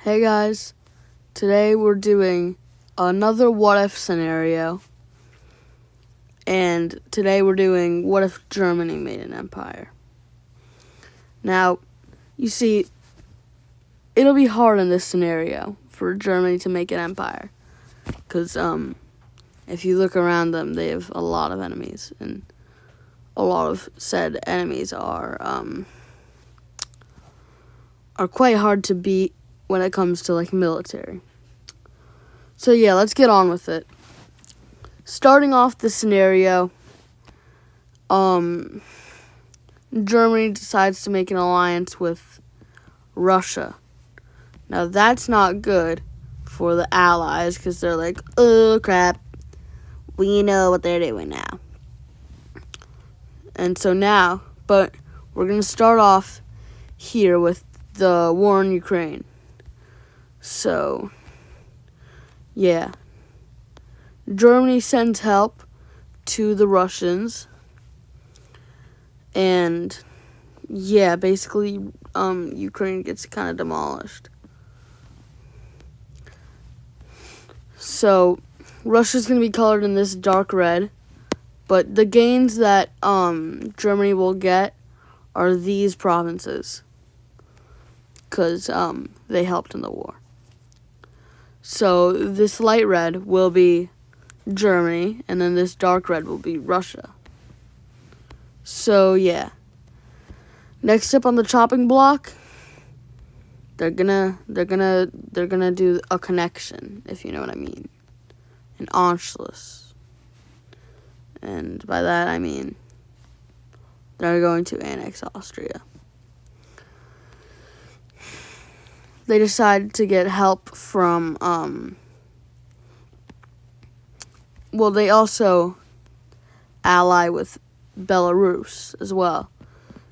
Hey guys, today we're doing another what if scenario, and today we're doing what if Germany made an empire. Now, you see, it'll be hard in this scenario for Germany to make an empire, because if you look around them, they have a lot of enemies, and a lot of said enemies are quite hard to beat when it comes to like military. So yeah, let's get on with it. Starting off the scenario, Germany decides to make an alliance with Russia. Now that's not good for the Allies because they're like, oh crap, we know what they're doing now. And so now, but we're going to start off here with the war in Ukraine. So, yeah. Germany sends help to the Russians. And, yeah, basically, Ukraine gets kind of demolished. So, Russia's going to be colored in this dark red. But the gains that Germany will get are these provinces. Because they helped in the war. So this light red will be Germany, and then this dark red will be Russia. So yeah. Next up on the chopping block, they're gonna do a connection, if you know what I mean. An Anschluss. And by that I mean they're going to annex Austria. They decide to get help from, they also ally with Belarus as well.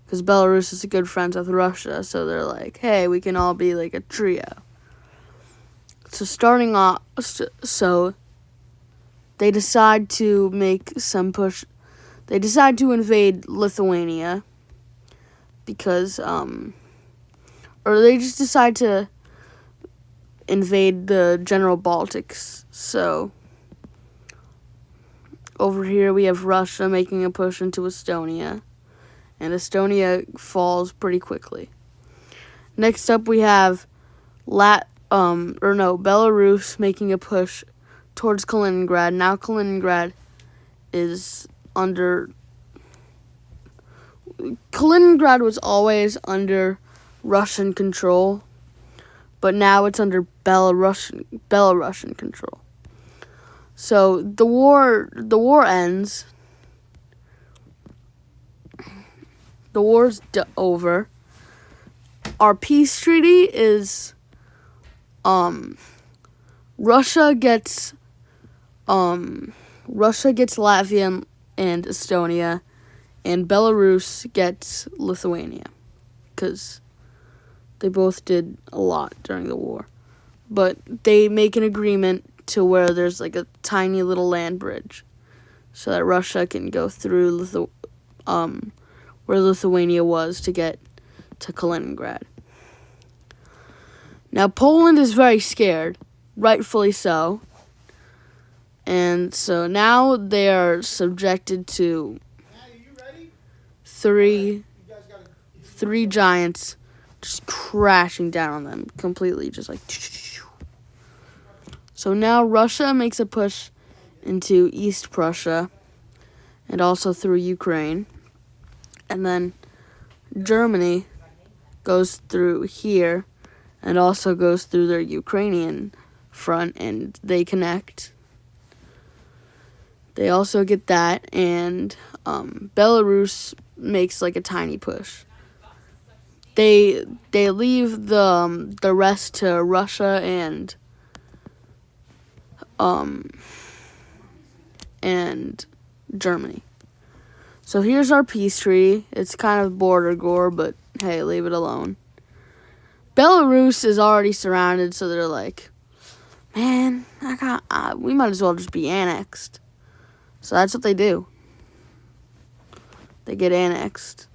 Because Belarus is good friends with Russia, so they're like, hey, we can all be like a trio. So starting off, so they decide to make some push. They decide to invade Lithuania because, or they just decide to invade the general Baltics. So, over here we have Russia making a push into Estonia. And Estonia falls pretty quickly. Next up we have Belarus making a push towards Kaliningrad. Now Kaliningrad was always under Russian control, but now it's under Belarusian control. So the war ends. The war's over. Our peace treaty is Russia gets Latvia and Estonia, and Belarus gets Lithuania, because they both did a lot during the war. But they make an agreement to where there's like a tiny little land bridge so that Russia can go through where Lithuania was to get to Kaliningrad. Now Poland is very scared, rightfully so. And so now they are subjected to three giants just crashing down on them completely, just like. So now Russia makes a push into East Prussia and also through Ukraine. And then Germany goes through here and also goes through their Ukrainian front, and they connect. They also get that, and Belarus makes like a tiny push. They leave the rest to Russia and Germany. So here's our peace treaty. It's kind of border gore, but hey, leave it alone. Belarus is already surrounded, so they're like, man, we might as well just be annexed. So that's what they do. They get annexed.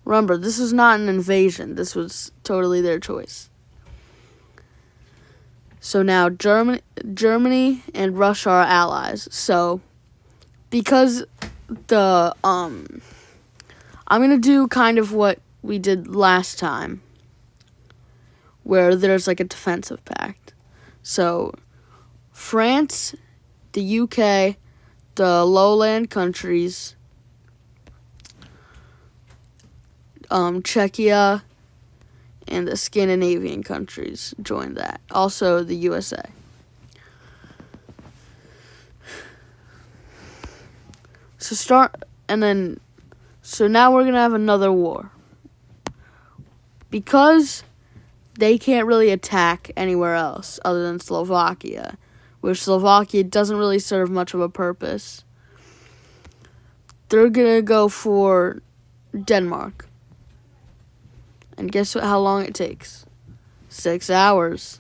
Remember, this was not an invasion. This was totally their choice. So now Germany and Russia are allies. So because I'm gonna do kind of what we did last time, where there's like a defensive pact. So France, the UK, the lowland countries, Czechia, and the Scandinavian countries joined that. Also the USA. So now we're gonna have another war. Because they can't really attack anywhere else other than Slovakia, which Slovakia doesn't really serve much of a purpose. They're gonna go for Denmark. And guess how long it takes? 6 hours.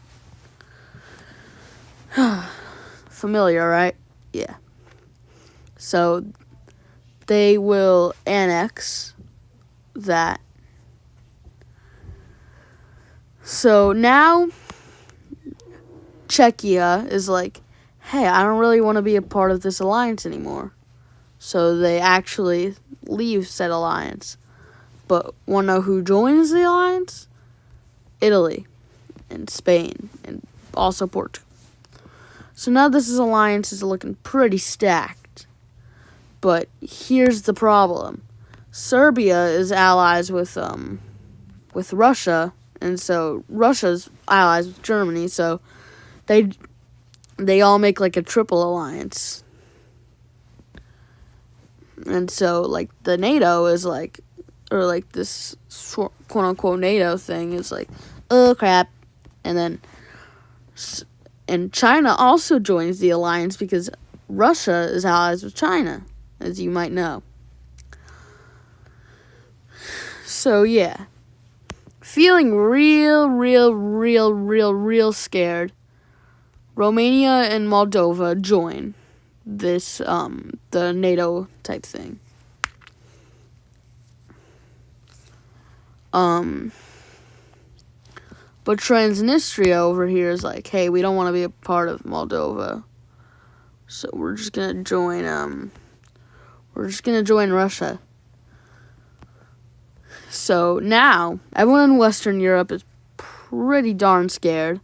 Familiar, right? Yeah. So they will annex that. So now Czechia is like, hey, I don't really want to be a part of this alliance anymore. So they actually leave said alliance. But want to know who joins the alliance? Italy and Spain and also Portugal. So now this alliance is looking pretty stacked. But here's the problem. Serbia is allies with Russia, and so Russia's allies with Germany, so they all make like a triple alliance. And so like the NATO is like, or like this quote unquote NATO thing is like, oh crap. And China also joins the alliance because Russia is allies with China, as you might know. So yeah, feeling real scared, Romania and Moldova join this the NATO type thing. But Transnistria over here is like, hey, we don't want to be a part of Moldova, so we're just gonna join Russia. So now everyone in Western Europe is pretty darn scared,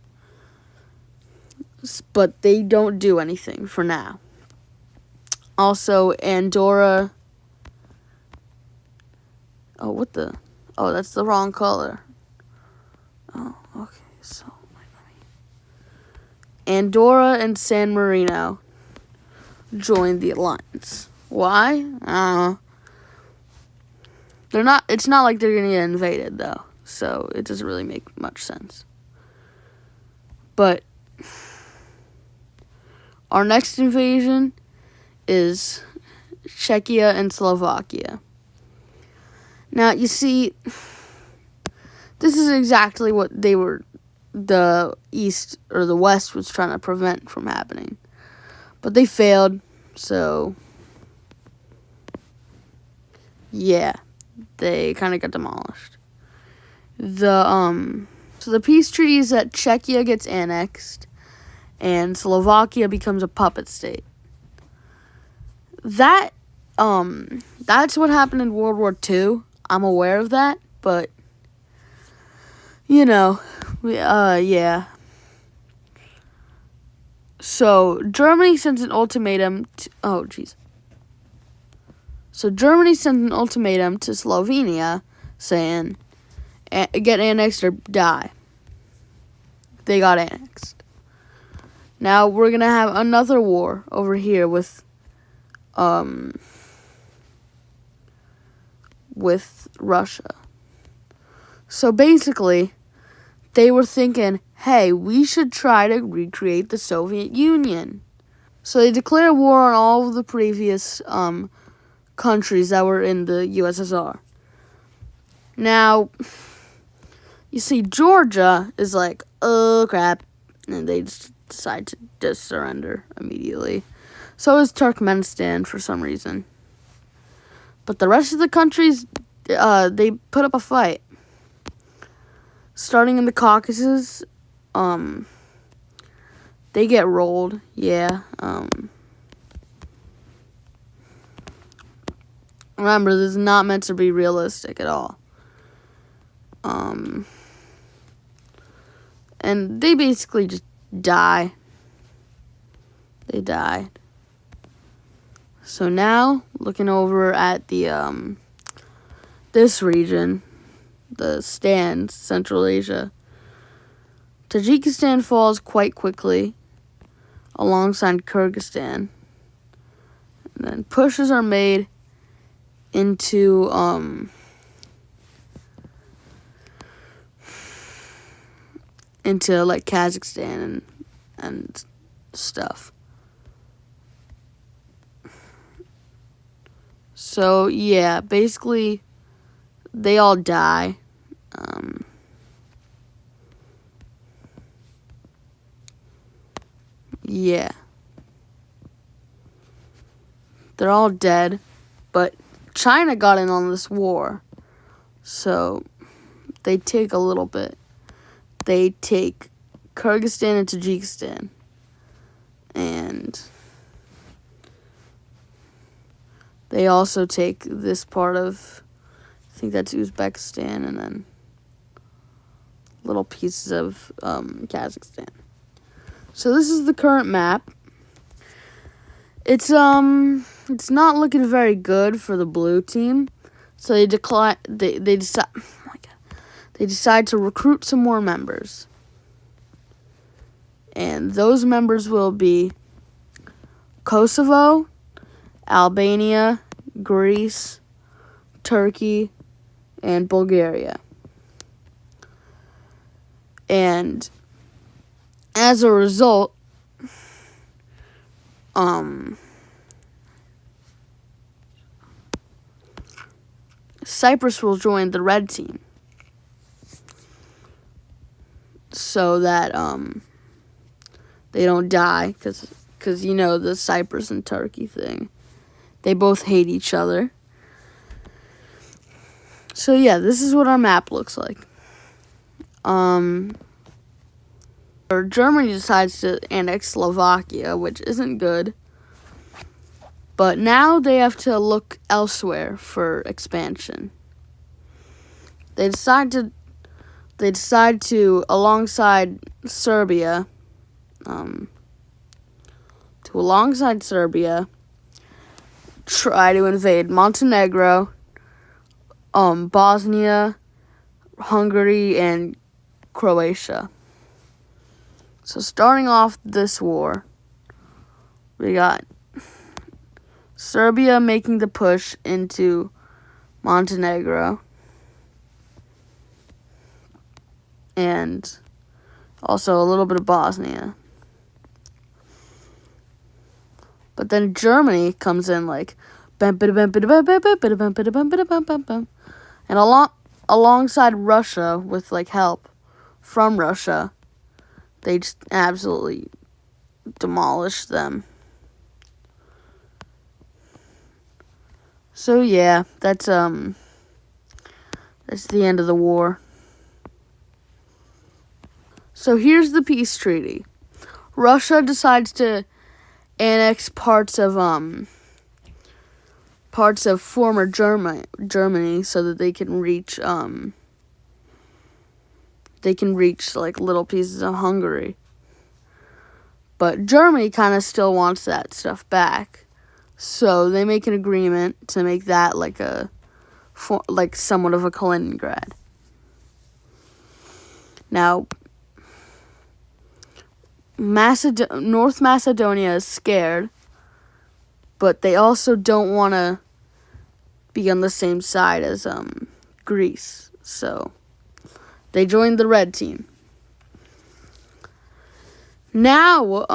but they don't do anything for now. Also, Andorra. Oh, that's the wrong color. Oh, okay. So, Andorra and San Marino joined the alliance. Why? I don't know. It's not like they're gonna get invaded, though. So, it doesn't really make much sense. But our next invasion is Czechia and Slovakia. Now, you see, this is exactly what the East or the West was trying to prevent from happening. But they failed, so yeah, they kind of got demolished. So the peace treaty is that Czechia gets annexed and Slovakia becomes a puppet state. That's what happened in World War II. I'm aware of that, but yeah. So Germany sends an ultimatum So Germany sent an ultimatum to Slovenia saying, get annexed or die. They got annexed. Now we're going to have another war over here with Russia. So basically, they were thinking, hey, we should try to recreate the Soviet Union. So they declare war on all of the previous countries that were in the USSR. Now, you see, Georgia is like, oh crap, and they just decide to just surrender immediately. So is Turkmenistan for some reason. But the rest of the countries, they put up a fight. Starting in the Caucasus, they get rolled. Yeah. Remember, this is not meant to be realistic at all. And they basically just die. They died. So now, looking over at the this region, the Stan, Central Asia, Tajikistan falls quite quickly alongside Kyrgyzstan. And then pushes are made into like Kazakhstan and stuff. So yeah, basically they all die. Yeah. They're all dead, but China got in on this war. So they take a little bit. They take Kyrgyzstan and Tajikistan. And they also take this part of, I think that's Uzbekistan, and then little pieces of Kazakhstan. So this is the current map. It's not looking very good for the blue team. So they decide. They decide. Oh my God. They decide to recruit some more members, and those members will be Kosovo, Albania, Greece, Turkey, and Bulgaria. And as a result, Cyprus will join the red team so that they don't die, because you know the Cyprus and Turkey thing. They both hate each other. So yeah, this is what our map looks like. Germany decides to annex Slovakia, which isn't good. But now they have to look elsewhere for expansion. They decide to alongside Serbia, try to invade Montenegro, Bosnia, Hungary, and Croatia. So starting off this war, we got Serbia making the push into Montenegro, and also a little bit of Bosnia. But then Germany comes in like, and alongside Russia, with like help from Russia, they just absolutely demolish them. So yeah, that's the end of the war. So here's the peace treaty. Russia decides to annex parts of former Germany so that they can reach like little pieces of Hungary. But Germany kind of still wants that stuff back. So they make an agreement to make that like somewhat of a Kaliningrad. Now, North Macedonia is scared, but they also don't want to be on the same side as Greece. So they joined the red team. Now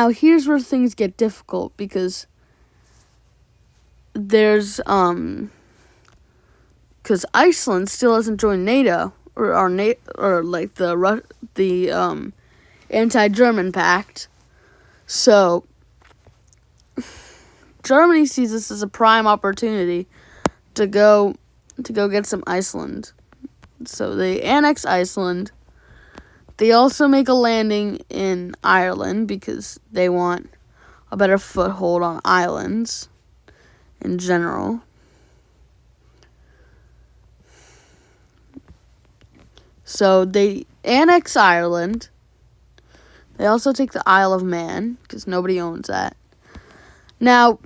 here's where things get difficult, because there's because Iceland still hasn't joined NATO or like the anti-German pact. So Germany sees this as a prime opportunity to go get some Iceland. So they annex Iceland. They also make a landing in Ireland because they want a better foothold on islands in general. So they annex Ireland. They also take the Isle of Man because nobody owns that. Now,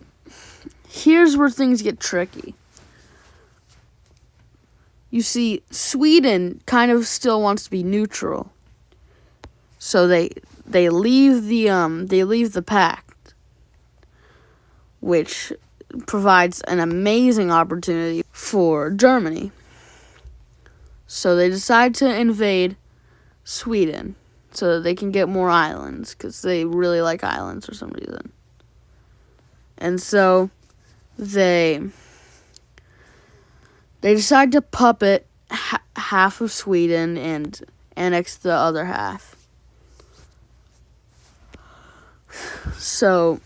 here's where things get tricky. You see, Sweden kind of still wants to be neutral. So they leave the pact, which provides an amazing opportunity for Germany. So they decide to invade Sweden so that they can get more islands because they really like islands for some reason. And so they decide to puppet half of Sweden and annex the other half. So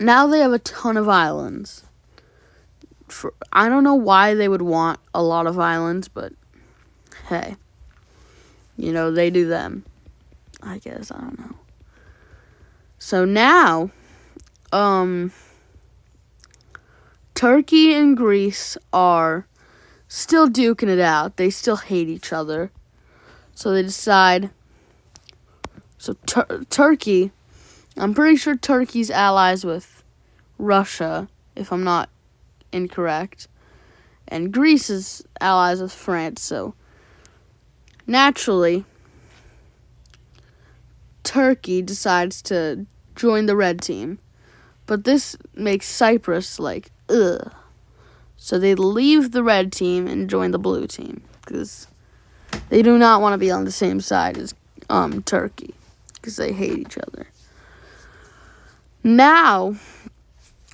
now they have a ton of islands. I don't know why they would want a lot of islands, but hey, they do them. I guess, I don't know. So now, Turkey and Greece are still duking it out. They still hate each other. So they decide, Turkey, I'm pretty sure Turkey's allies with Russia, if I'm not incorrect. And Greece is allies with France, so naturally, Turkey decides to join the red team. But this makes Cyprus ugh. So they leave the red team and join the blue team because they do not want to be on the same side as Turkey because they hate each other. Now,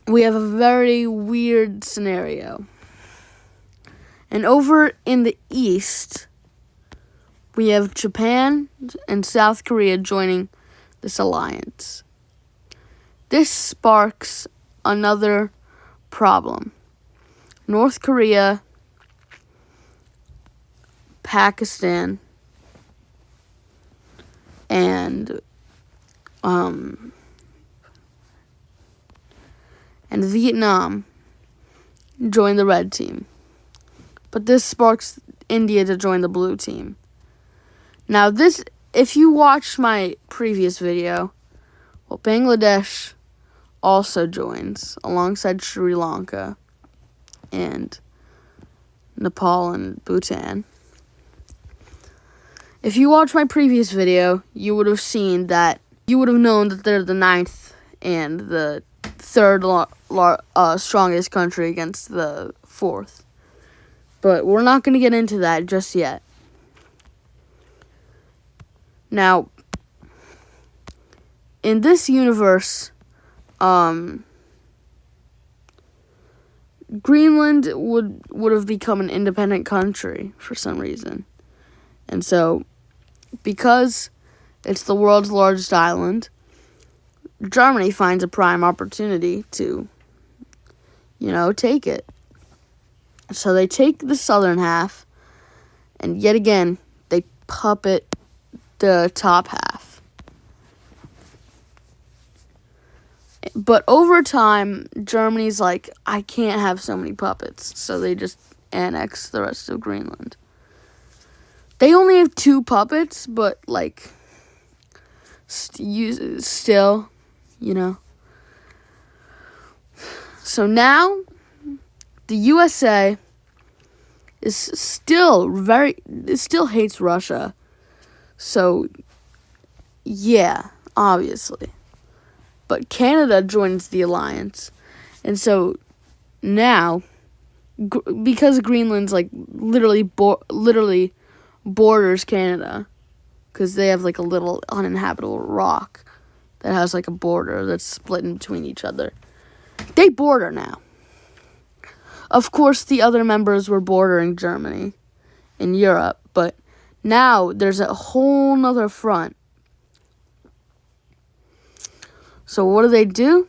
we have a very weird scenario. And over in the east, we have Japan and South Korea joining this alliance. This sparks another problem. North Korea, Pakistan, and Vietnam join the red team. But this sparks India to join the blue team. Now this, if you watched my previous video, well, Bangladesh also joins alongside Sri Lanka and Nepal and Bhutan. If you watched my previous video, you would have known that they're the 9th and the 3rd strongest country against the 4th. But we're not going to get into that just yet. Now, in this universe, Greenland would have become an independent country for some reason. And so, because it's the world's largest island, Germany finds a prime opportunity to, take it. So they take the southern half, and yet again, they puppet the top half. But over time, Germany's like, I can't have so many puppets, so they just annex the rest of Greenland. They only have 2 puppets, but still. So now, the USA still hates Russia. So, yeah, obviously. But Canada joins the alliance. And so, now, because Greenland's, literally borders Canada, because they have, a little uninhabitable rock that has, a border that's split in between each other. They border now. Of course, the other members were bordering Germany in Europe, but now there's a whole nother front. So what do?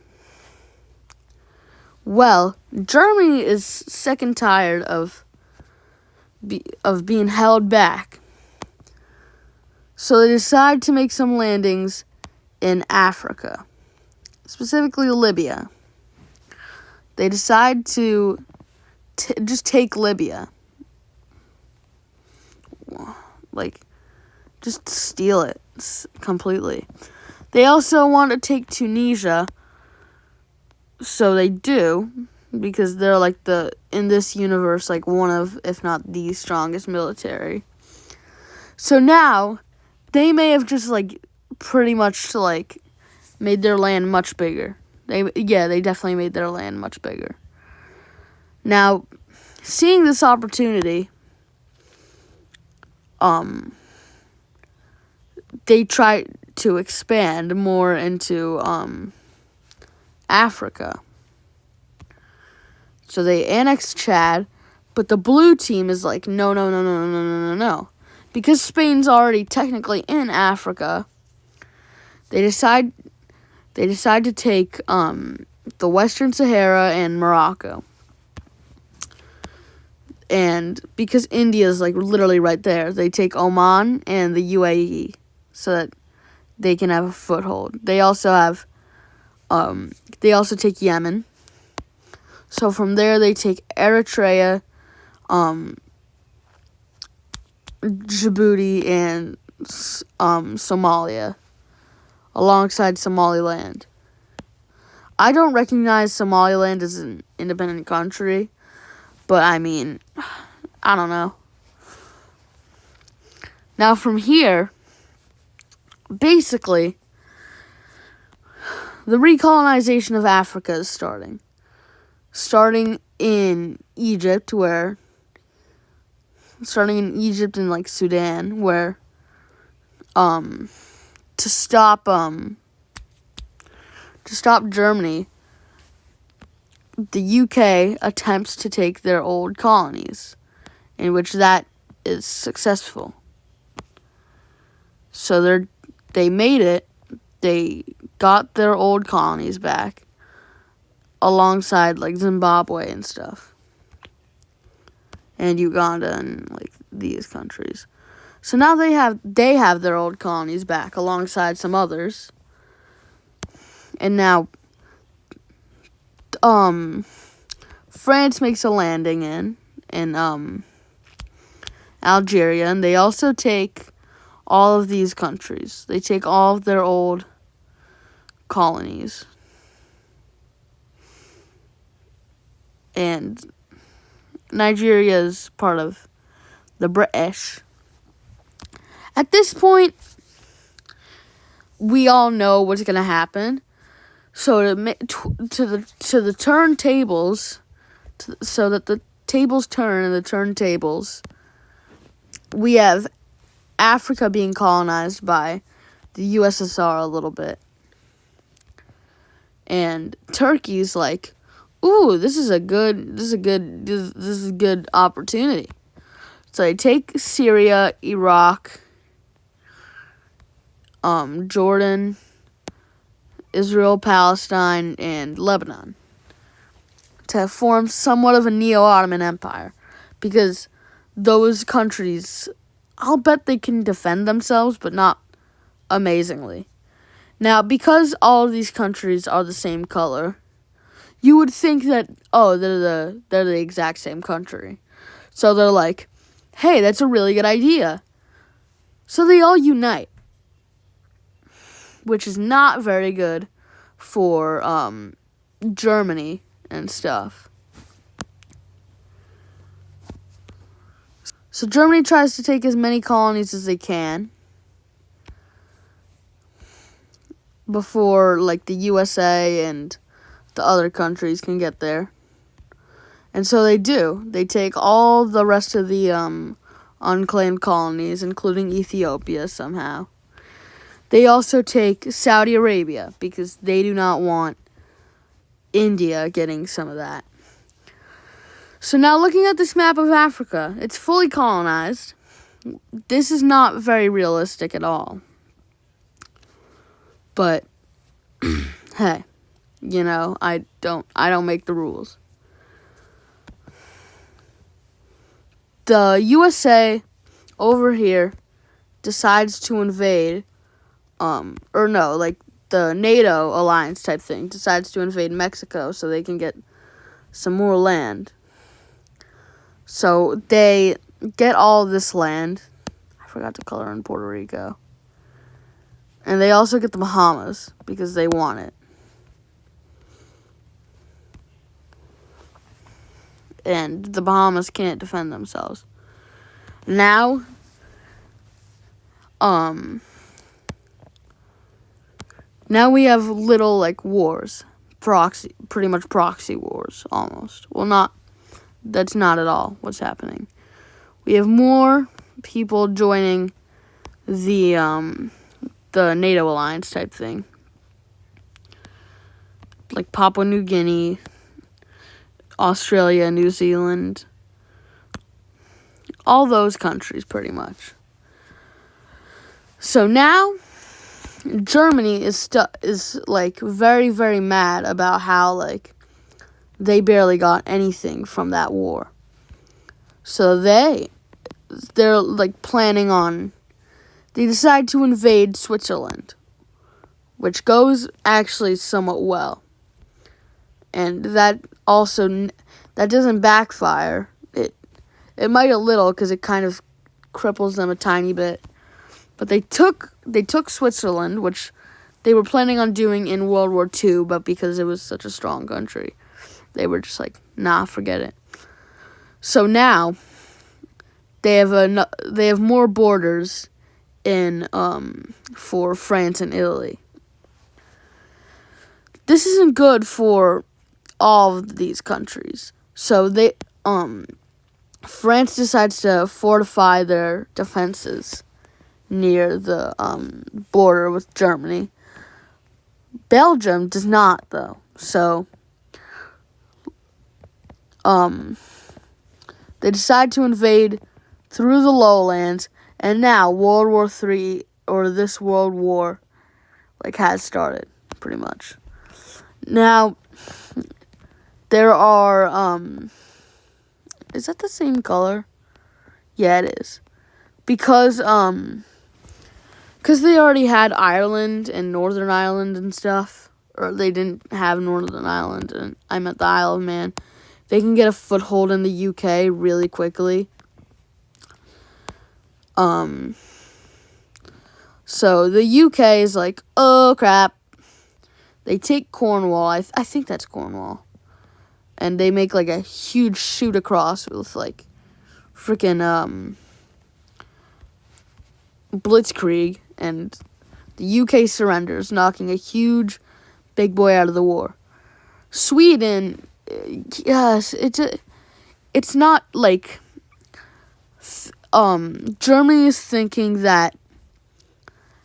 Well, Germany is sick and tired of being held back. So they decide to make some landings in Africa, specifically Libya. They decide to just take Libya. Like, just steal it completely. They also want to take Tunisia, so they do, because they're like in this universe, like one of, if not the strongest military. So now, they may have just like pretty much like made their land much bigger. They definitely made their land much bigger. Now, seeing this opportunity, they try to expand more into Africa. So they annex Chad, but the blue team is like, no. Because Spain's already technically in Africa, they decide to take the Western Sahara and Morocco. And because India's like literally right there, they take Oman and the UAE so that they can have a foothold. They also take Yemen. So from there they take Eritrea, Djibouti, and Somalia, alongside Somaliland. I don't recognize Somaliland as an independent country, but I mean, I don't know. Now from here, basically, the recolonization of Africa is starting. Starting in Egypt and like Sudan, where to stop Germany, the UK attempts to take their old colonies, in which that is successful. So they made it. They got their old colonies back, alongside like Zimbabwe and stuff, and Uganda and like these countries. So now they have their old colonies back alongside some others, and now France makes a landing in Algeria, and they also take all of these countries. They take all of their old colonies. And Nigeria is part of the British. At this point, we all know what's going to happen. So to the turntables, so that the tables turn and the turntables, we have Africa being colonized by the USSR a little bit. And Turkey's like, ooh, this is a good opportunity. So they take Syria, Iraq, Jordan, Israel, Palestine, and Lebanon to form somewhat of a neo-Ottoman empire, because those countries, I'll bet they can defend themselves, but not amazingly. Now, because all of these countries are the same color, you would think that, they're the exact same country. So they're like, hey, that's a really good idea. So they all unite, which is not very good for Germany and stuff. So Germany tries to take as many colonies as they can before like the USA and the other countries can get there. And so they do. They take all the rest of the unclaimed colonies, including Ethiopia somehow. They also take Saudi Arabia, because they do not want India getting some of that. So now looking at this map of Africa, it's fully colonized. This is not very realistic at all. But, hey, I don't make the rules. The USA over here decides to invade, the NATO alliance type thing decides to invade Mexico so they can get some more land. So they get all this land. I forgot to color in Puerto Rico. And they also get the Bahamas because they want it. And the Bahamas can't defend themselves. Now, now we have little, like, wars. Pretty much proxy wars, almost. Well, that's not at all what's happening. We have more people joining the NATO alliance type thing. Like Papua New Guinea, Australia, New Zealand, all those countries pretty much. So now Germany is like very, very mad about how like they barely got anything from that war. So they're like planning on, they decide to invade Switzerland, which goes actually somewhat well. And that doesn't backfire. It might a little because it kind of cripples them a tiny bit. But they took Switzerland, which they were planning on doing in World War II, but because it was such a strong country, they were just like, nah, forget it. So now they have more borders in for France and Italy. This isn't good for all of these countries. So France decides to fortify their defenses near the border with Germany. Belgium does not, though. So they decide to invade through the lowlands, and now World War III, or this World War, like, has started, pretty much. Now, there are, is that the same color? Yeah, it is. Because they already had Ireland and Northern Ireland and stuff, or they didn't have Northern Ireland, and I meant the Isle of Man. They can get a foothold in the UK really quickly. So the UK is like, oh crap. They take Cornwall. I think that's Cornwall. And they make like a huge shoot across with like freaking blitzkrieg, and the UK surrenders, knocking a huge big boy out of the war. Sweden, yes, it's not like Germany is thinking that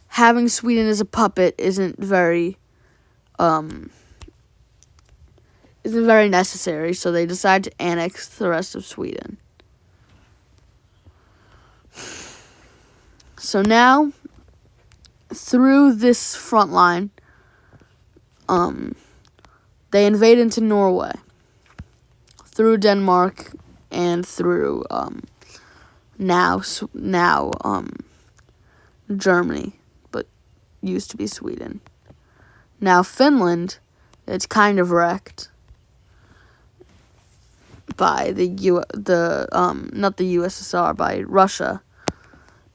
having Sweden as a puppet isn't very necessary, so they decide to annex the rest of Sweden. So now, through this front line, they invade into Norway, through Denmark, and through now Germany, but used to be Sweden. Now Finland, it's kind of wrecked by not the USSR, by Russia.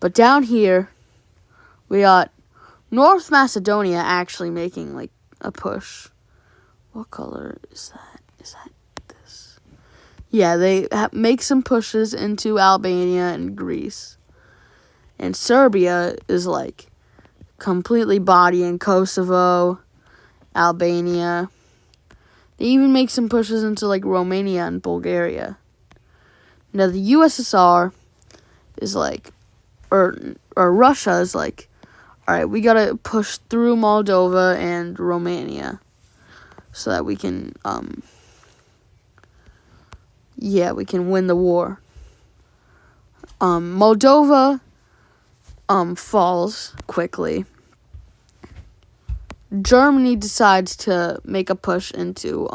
But down here, we got North Macedonia actually making like a push. What color is that? Is that this? Yeah, they make some pushes into Albania and Greece. And Serbia is like completely bodying Kosovo, Albania. They even make some pushes into like Romania and Bulgaria. Now the USSR is like, or Russia is like, all right, we gotta push through Moldova and Romania so that we can, we can win the war. Moldova falls quickly. Germany decides to make a push into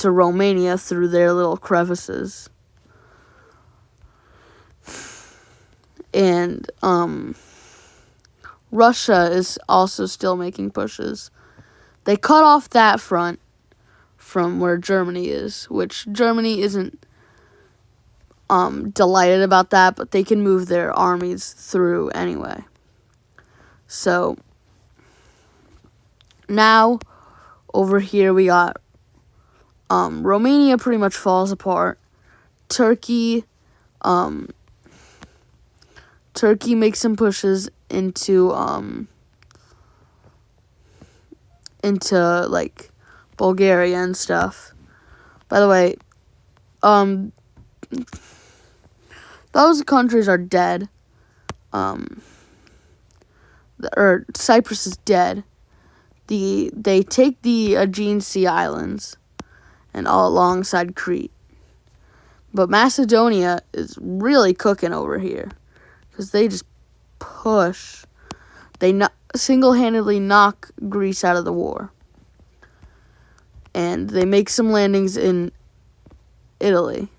Romania through their little crevices. And Russia is also still making pushes. They cut off that front from where Germany is, which Germany isn't delighted about that, but they can move their armies through anyway. So now over here we got Romania pretty much falls apart. Turkey makes some pushes into like Bulgaria and stuff. By the way, those countries are dead. Cyprus is dead. They take the Aegean Sea Islands and all alongside Crete. But Macedonia is really cooking over here because they just push. They single-handedly knock Greece out of the war. And they make some landings in Italy.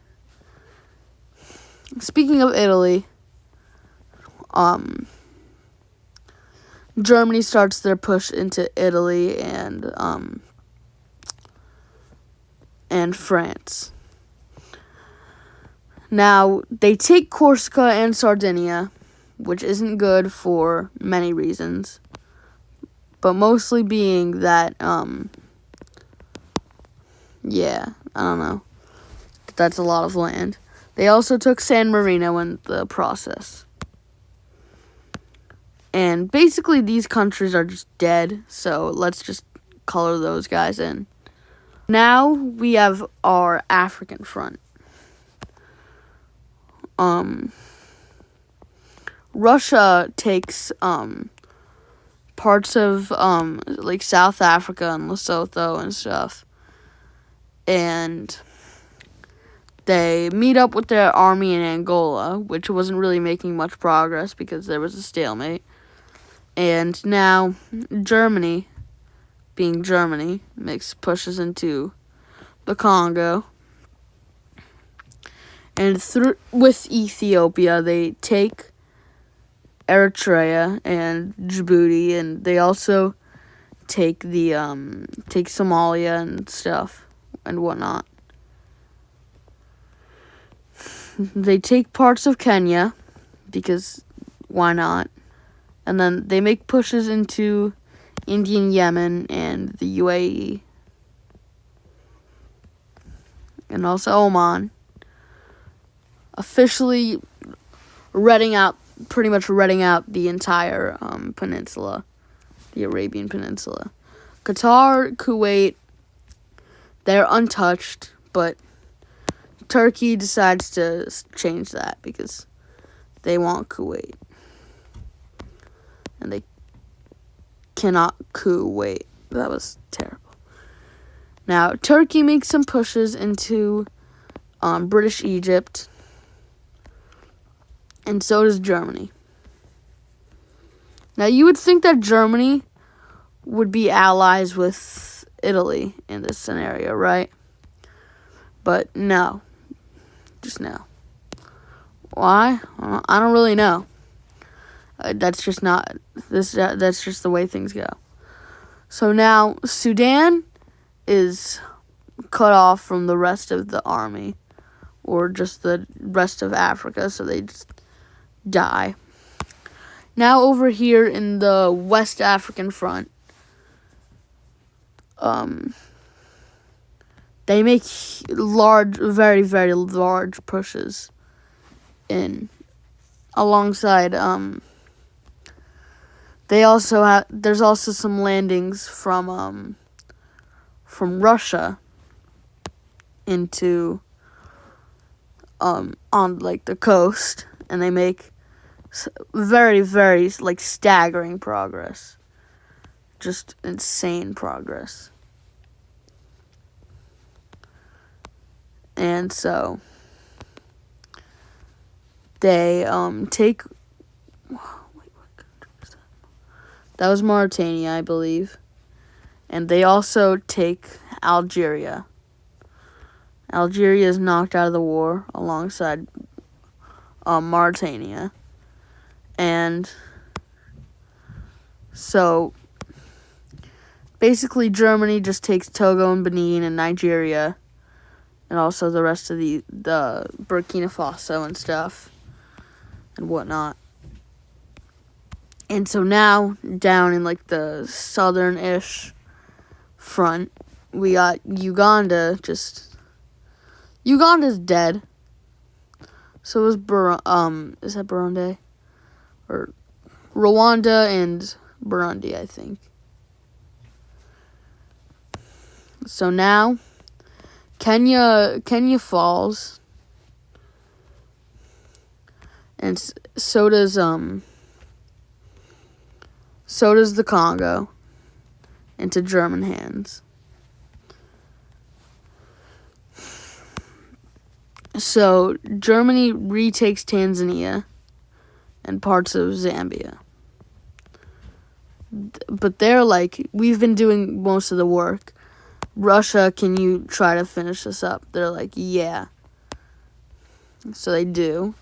Speaking of Italy, Germany starts their push into Italy and France. Now, they take Corsica and Sardinia, which isn't good for many reasons, but mostly being that, yeah, I don't know. That's a lot of land. They also took San Marino in the process. And basically these countries are just dead, so let's just color those guys in. Now we have our African front. Russia takes parts of like South Africa and Lesotho and stuff, and they meet up with their army in Angola, which wasn't really making much progress because there was a stalemate. And now Germany, being Germany, makes pushes into the Congo. And with Ethiopia, they take Eritrea and Djibouti, and they also take take Somalia and stuff and whatnot. They take parts of Kenya because why not? And then they make pushes into Indian Yemen and the UAE. And also Oman. Officially pretty much redding out the entire peninsula, the Arabian Peninsula. Qatar, Kuwait, they're untouched, but Turkey decides to change that because they want Kuwait. And they cannot Kuwait. That was terrible. Now, Turkey makes some pushes into British Egypt. And so does Germany. Now, you would think that Germany would be allies with Italy in this scenario, right? But no. Just no. Why? I don't really know. That's just not this. That's just the way things go. So now Sudan is cut off from the rest of the army, or just the rest of Africa, so they just die. Now over here in the West African front, they make very, very large pushes in alongside. There's also some landings from Russia into on like the coast, and they make very, very like staggering progress. Just insane progress. And so they take that was Mauritania, I believe. And they also take Algeria. Algeria is knocked out of the war alongside Mauritania. And so basically Germany just takes Togo and Benin and Nigeria and also the rest of the Burkina Faso and stuff and whatnot. And so now, down in like the southern-ish front, we got Uganda. Uganda's dead. So is is that Burundi? Or Rwanda and Burundi, I think. So now, Kenya falls. And so does the Congo into German hands. So Germany retakes Tanzania and parts of Zambia. But they're like, we've been doing most of the work. Russia, can you try to finish this up? They're like, yeah. So they do.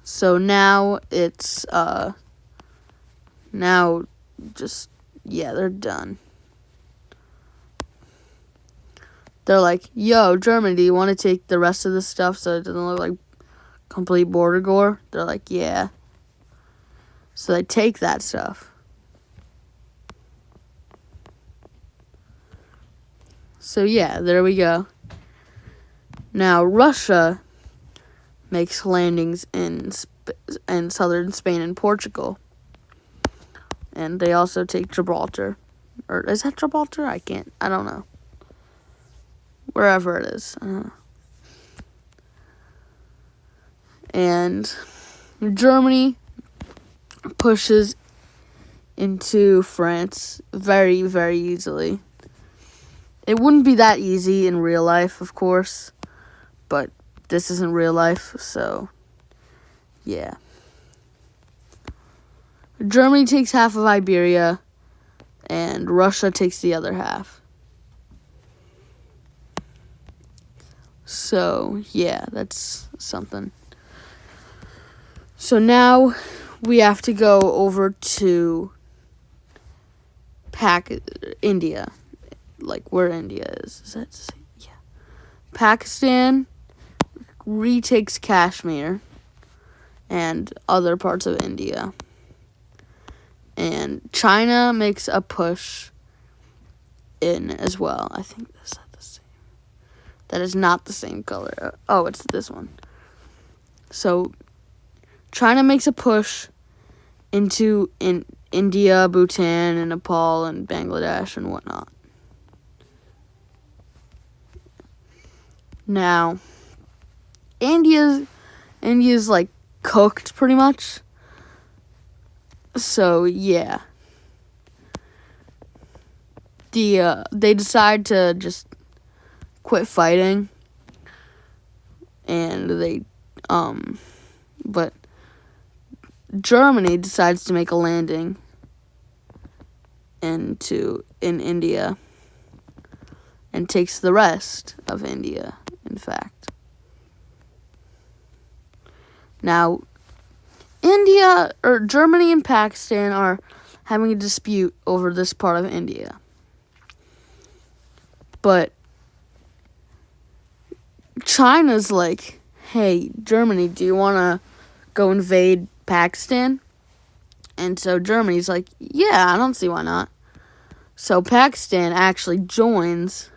So now it's, they're done. They're like, yo, Germany, do you want to take the rest of this stuff so it doesn't look like complete border gore? They're like, yeah. So they take that stuff. So yeah, there we go. Now, Russia makes landings in southern Spain and Portugal. And they also take Gibraltar. Or is that Gibraltar? I don't know. Wherever it is. I don't know. And Germany pushes into France very, very easily. It wouldn't be that easy in real life, of course. But this isn't real life, so yeah. Germany takes half of Iberia, and Russia takes the other half. So, yeah, that's something. So now we have to go over to India, like where India is. Is that the same? Yeah. Pakistan retakes Kashmir and other parts of India. And China makes a push in as well. I think that's not the same. That is not the same color. Oh, it's this one. So China makes a push into India, Bhutan, and Nepal, and Bangladesh, and whatnot. Now, India's like cooked pretty much. So yeah, they decide to just quit fighting, and but Germany decides to make a landing in India and takes the rest of India, in fact. Now, Germany and Pakistan are having a dispute over this part of India. But China's like, hey, Germany, do you want to go invade Pakistan? And so Germany's like, yeah, I don't see why not. So Pakistan actually joins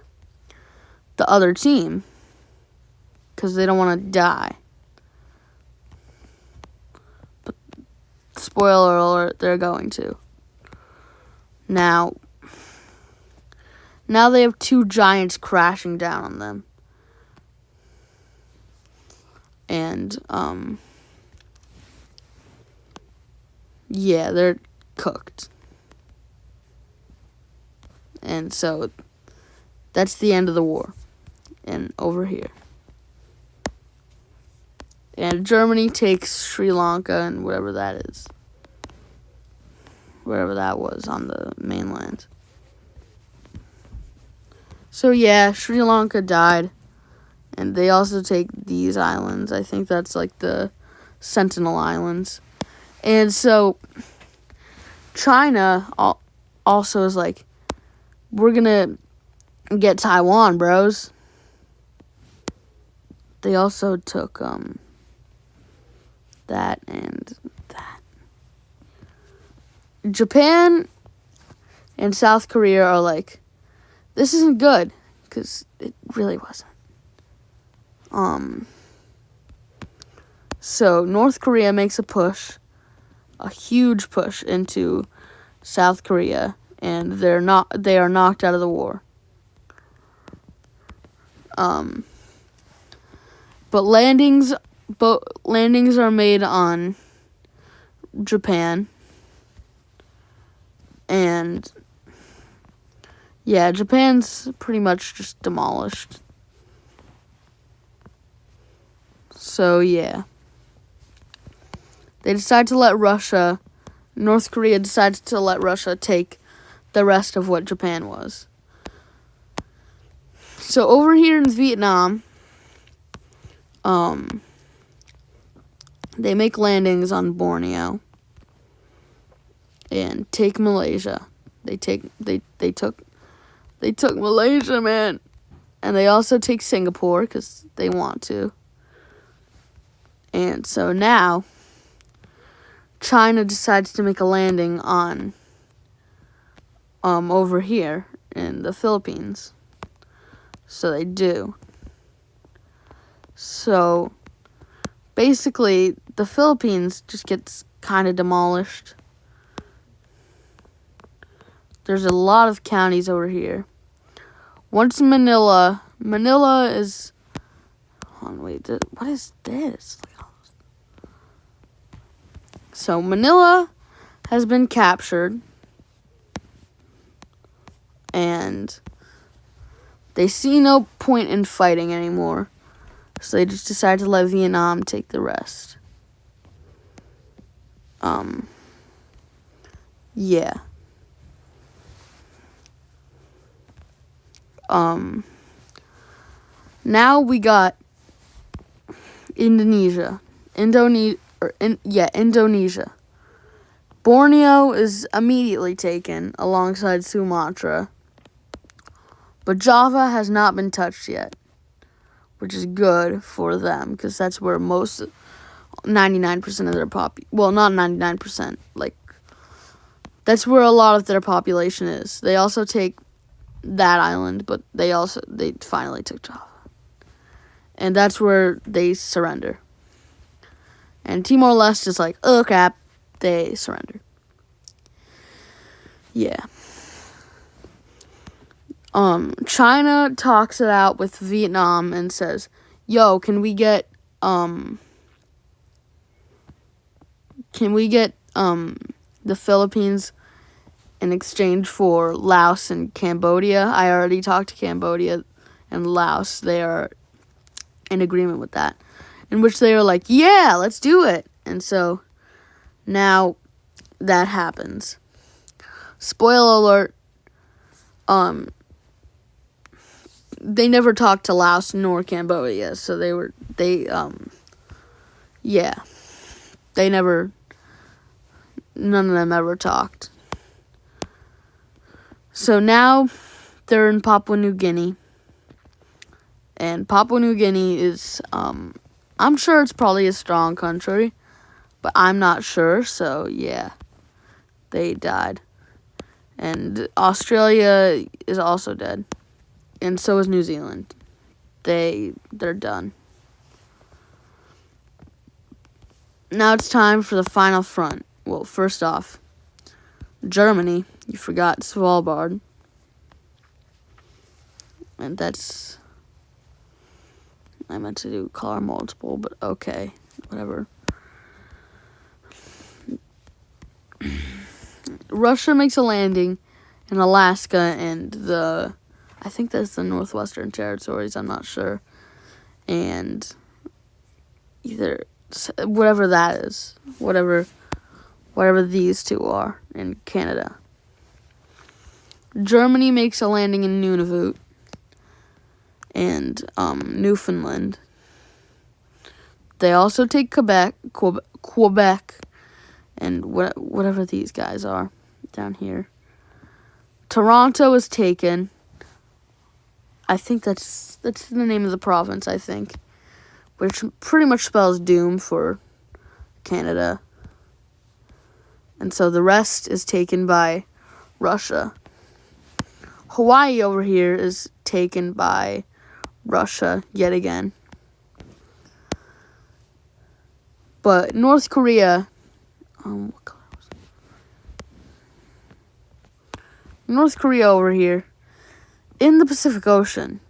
the other team because they don't want to die. But spoiler alert, they're going to. Now they have two giants crashing down on them. And, yeah, they're cooked. And so, that's the end of the war. And over here. And Germany takes Sri Lanka and whatever that is. Wherever that was on the mainland. So yeah, Sri Lanka died. And they also take these islands. I think that's like the Sentinel Islands. And so China also is like, we're going to get Taiwan, bros. They also took that and that. Japan and South Korea are like, this isn't good, because it really wasn't. So North Korea makes a huge push into South Korea, and they are knocked out of the war. But landings are made on Japan, and yeah, Japan's pretty much just demolished. So yeah, they decide to let North Korea decides to let Russia take the rest of what Japan was. So over here in Vietnam, they make landings on Borneo and take Malaysia. They took Malaysia, man. And they also take Singapore because they want to. And so now China decides to make a landing on over here in the Philippines. So they do. So basically the Philippines just gets kind of demolished. There's a lot of counties over here. Once Manila is... Hold on, wait, what is this? So Manila has been captured, and they see no point in fighting anymore, so they just decide to let Vietnam take the rest. Yeah. Now we got Indonesia. Indonesia. Borneo is immediately taken alongside Sumatra. But Java has not been touched yet, which is good for them, because that's where 99% of their well, not 99%, like, that's where a lot of their population is. They also take that island, but they finally took Java. And that's where they surrender. And Timor-Leste is like, oh crap, they surrender. Yeah. China talks it out with Vietnam and says, yo, can we get the Philippines in exchange for Laos and Cambodia? I already talked to Cambodia and Laos. They are in agreement with that. In which they are like, yeah, let's do it. And so now that happens. Spoiler alert, they never talked to Laos nor Cambodia, so none of them ever talked. So now they're in Papua New Guinea. And Papua New Guinea is, I'm sure it's probably a strong country, but I'm not sure, so yeah, they died. And Australia is also dead, and so is New Zealand. They're done. Now it's time for the final front. Well, first off, Germany, you forgot Svalbard, and that's... I meant to do color multiple, but okay, whatever. Russia makes a landing in Alaska and I think that's the Northwestern Territories, I'm not sure. And whatever that is, whatever these two are in Canada. Germany makes a landing in Nunavut. and Newfoundland. They also take Quebec, and whatever these guys are down here. Toronto is taken. I think that's the name of the province, I think, which pretty much spells doom for Canada. And so the rest is taken by Russia. Hawaii over here is taken by Russia yet again. But North Korea, what color was it? North Korea over here, in the Pacific Ocean.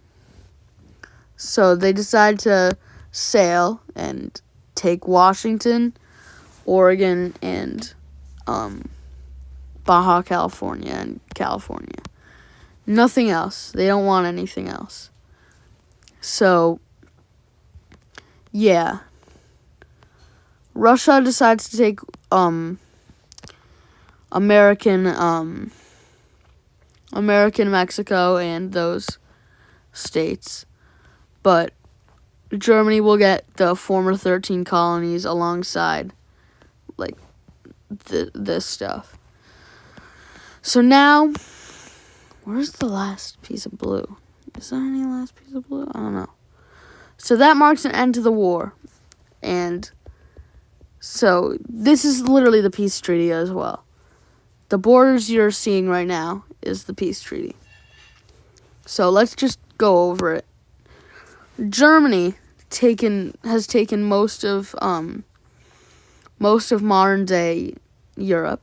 So they decide to sail and take Washington, Oregon, and Baja California and California. Nothing else. They don't want anything else. So, yeah. Russia decides to take American Mexico and those states, but Germany will get the former 13 colonies alongside like this stuff. So now, where's the last piece of blue? Is there any last piece of blue? I don't know. So that marks an end to the war, and so this is literally the peace treaty as well. The borders you're seeing right now is the peace treaty. So let's just go over it. Germany has taken most of modern day Europe,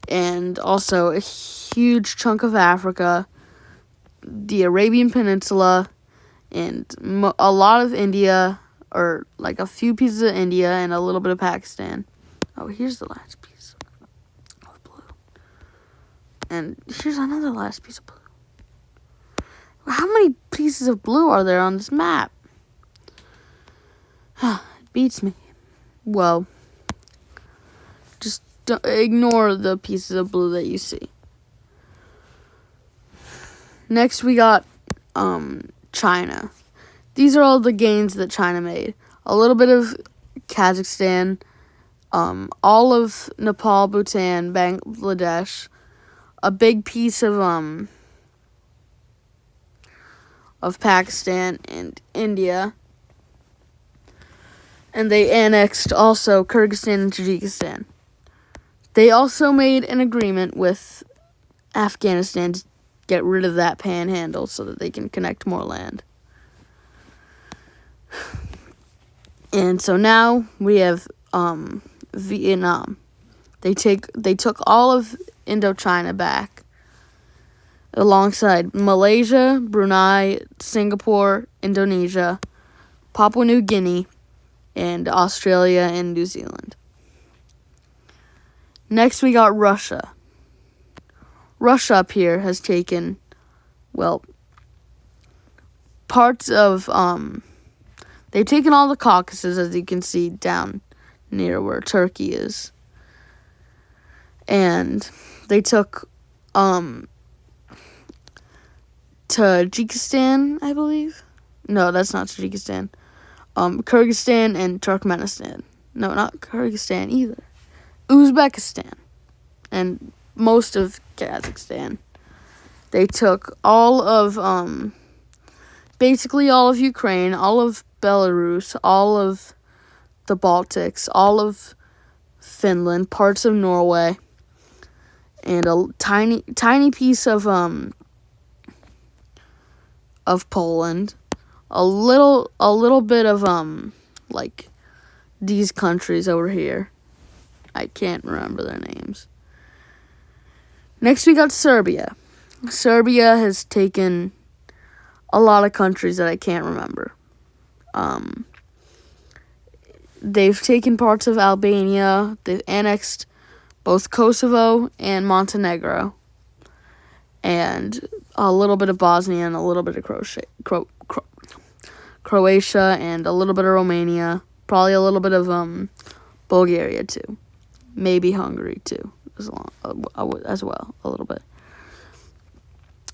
and also a huge chunk of Africa, the Arabian Peninsula, and a lot of India, or like a few pieces of India and a little bit of Pakistan. Oh, here's the last piece of blue. And here's another last piece of blue. How many pieces of blue are there on this map? It beats me. Well, just ignore the pieces of blue that you see. Next, we got China. These are all the gains that China made. A little bit of Kazakhstan, all of Nepal, Bhutan, Bangladesh, a big piece of Pakistan and India. And they annexed also Kyrgyzstan and Tajikistan. They also made an agreement with Afghanistan to get rid of that panhandle so that they can connect more land. And so now we have Vietnam. They took all of Indochina back, alongside Malaysia, Brunei, Singapore, Indonesia, Papua New Guinea, and Australia and New Zealand. Next we got Russia. Russia up here has taken, well, parts of, they've taken all the Caucasus, as you can see down near where Turkey is. And they took, Tajikistan, I believe. No, that's not Tajikistan. Kyrgyzstan and Turkmenistan. No, not Kyrgyzstan either. Uzbekistan. And most of Kazakhstan. They took all of, basically all of Ukraine, all of Belarus, all of the Baltics, all of Finland, parts of Norway, and a tiny piece of Poland, a little bit of like these countries over here. I can't remember their names. Next we got Serbia. Serbia has taken a lot of countries that I can't remember. They've taken parts of Albania. They've annexed both Kosovo and Montenegro, and a little bit of Bosnia and a little bit of Croatia and a little bit of Romania. Probably a little bit of Bulgaria too. Maybe Hungary too, as well, a little bit.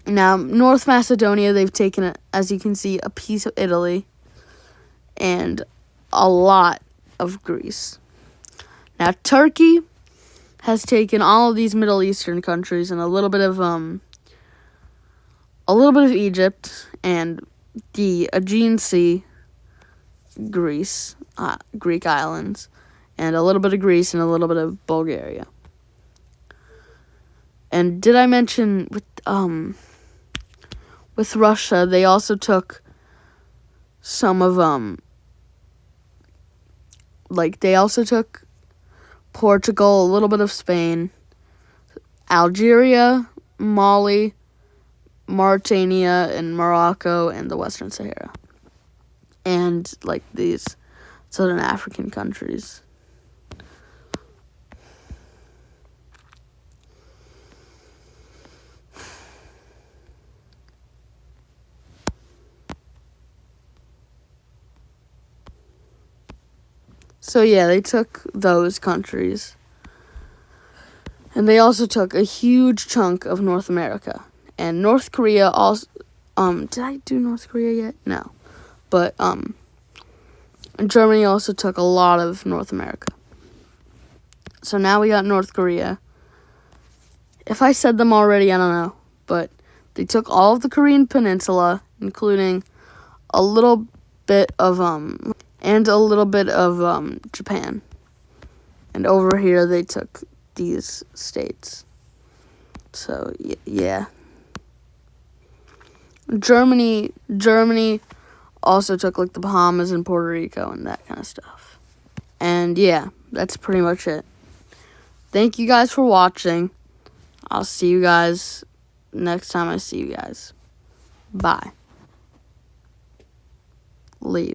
Now, North Macedonia, they've taken, as you can see, a piece of Italy and a lot of Greece. Now, Turkey has taken all of these Middle Eastern countries and a little bit of Egypt and the Aegean Sea, Greece, Greek islands, and a little bit of Greece and a little bit of Bulgaria. And did I mention with Russia, they also took some of they also took Portugal, a little bit of Spain, Algeria, Mali, Mauritania, and Morocco, and the Western Sahara. And, these southern African countries. So, yeah, they took those countries. And they also took a huge chunk of North America. And North Korea also... did I do North Korea yet? No. But, Germany also took a lot of North America. So now we got North Korea. If I said them already, I don't know. But they took all of the Korean peninsula, including a little bit of, Japan. And over here, they took these states. So, yeah. Germany also took, the Bahamas and Puerto Rico and that kind of stuff. And, yeah, that's pretty much it. Thank you guys for watching. I'll see you guys next time I see you guys. Bye. Leave.